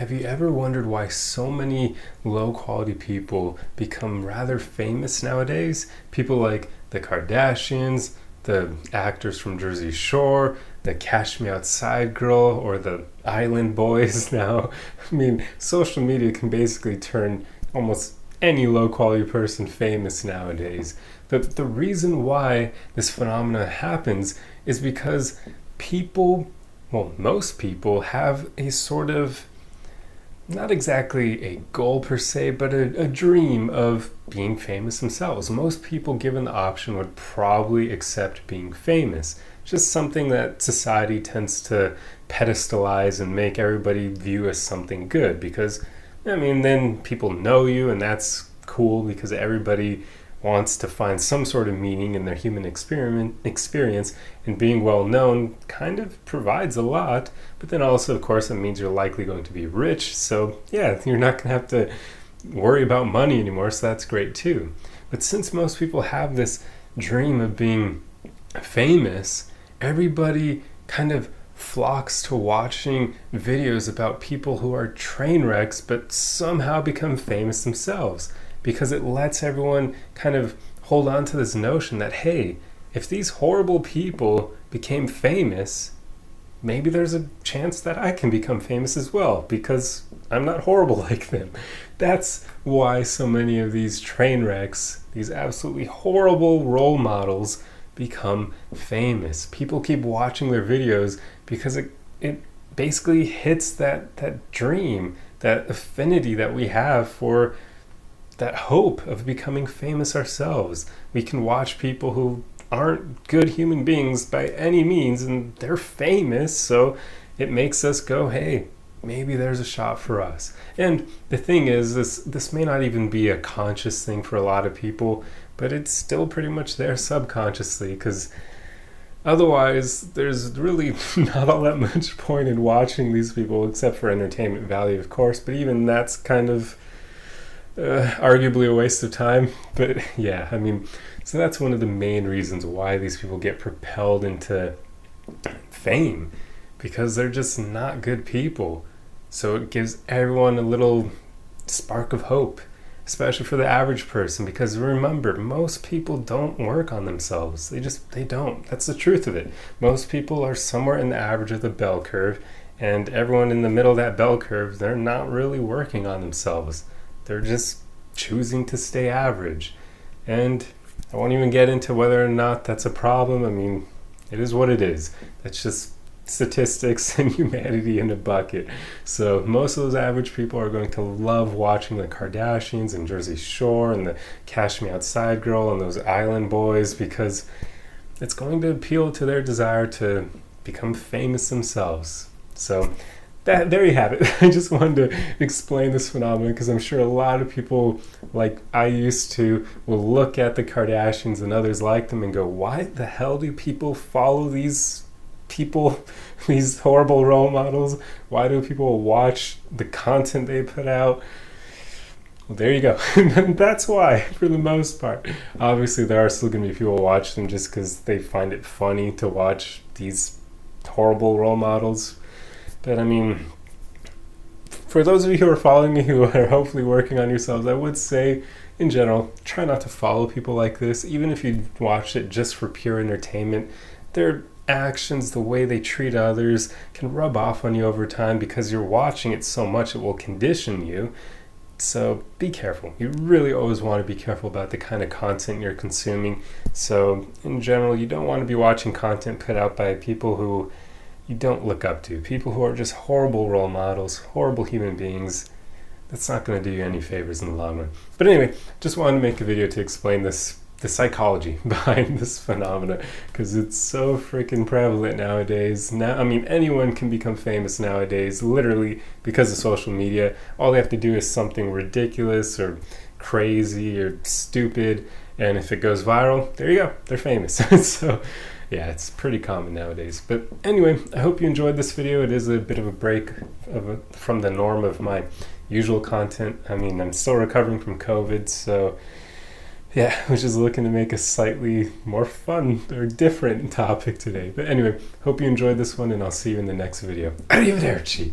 have you ever wondered why so many low quality people become rather famous nowadays? People like the Kardashians, the actors from Jersey Shore, the Cash Me Outside girl, or the Island Boys now. I mean, social media can basically turn almost any low quality person famous nowadays. But the reason why this phenomena happens is because most people have a sort of, not exactly a goal per se, but a dream of being famous themselves. Most people, given the option, would probably accept being famous. Just something that society tends to pedestalize and make everybody view as something good, because then people know you, and that's cool because everybody wants to find some sort of meaning in their human experience, and being well known kind of provides a lot. But then also, of course, it means you're likely going to be rich, so yeah, you're not going to have to worry about money anymore, so that's great too. But since most people have this dream of being famous, everybody kind of flocks to watching videos about people who are train wrecks but somehow become famous themselves, because it lets everyone kind of hold on to this notion that, hey, if these horrible people became famous, maybe there's a chance that I can become famous as well, because I'm not horrible like them. That's why so many of these train wrecks, these absolutely horrible role models, become famous. People keep watching their videos because it basically hits that dream, that affinity that we have for that hope of becoming famous ourselves. We can watch people who aren't good human beings by any means, and they're famous, so it makes us go, hey, maybe there's a shot for us. And the thing is, this may not even be a conscious thing for a lot of people, but it's still pretty much there subconsciously, because otherwise there's really not all that much point in watching these people, except for entertainment value, of course, but even that's kind of arguably a waste of time. But yeah, so that's one of the main reasons why these people get propelled into fame, because they're just not good people. So it gives everyone a little spark of hope, especially for the average person, because remember, most people don't work on themselves. They don't. That's the truth of it. Most people are somewhere in the average of the bell curve, and everyone in the middle of that bell curve, they're not really working on themselves. They're just choosing to stay average. And I won't even get into whether or not that's a problem. It is what it is. That's just statistics and humanity in a bucket. So most of those average people are going to love watching the Kardashians and Jersey Shore and the Cash Me Outside girl and those Island Boys, because it's going to appeal to their desire to become famous themselves. So there you have it. I just wanted to explain this phenomenon, because I'm sure a lot of people, like I used to, will look at the Kardashians and others like them and go, why the hell do people follow these people, these horrible role models? Why do people watch the content they put out? Well, there you go. That's why, for the most part. Obviously, there are still going to be people who watch them just because they find it funny to watch these horrible role models. But for those of you who are following me, who are hopefully working on yourselves, I would say, in general, try not to follow people like this. Even if you watch it just for pure entertainment, their actions, the way they treat others, can rub off on you over time, because you're watching it so much it will condition you. So be careful. You really always want to be careful about the kind of content you're consuming. So in general, you don't want to be watching content put out by people who you don't look up to, people who are just horrible role models, horrible human beings. That's not going to do you any favors in the long run. But anyway, just wanted to make a video to explain the psychology behind this phenomena, because it's so freaking prevalent nowadays. Now, anyone can become famous nowadays, literally, because of social media. All they have to do is something ridiculous or crazy or stupid, and if it goes viral, there you go, they're famous. So yeah, it's pretty common nowadays. But anyway, I hope you enjoyed this video. It is a bit of a break from the norm of my usual content. I'm still recovering from COVID, so yeah, I was just looking to make a slightly more fun or different topic today. But anyway, hope you enjoyed this one, and I'll see you in the next video. Arrivederci!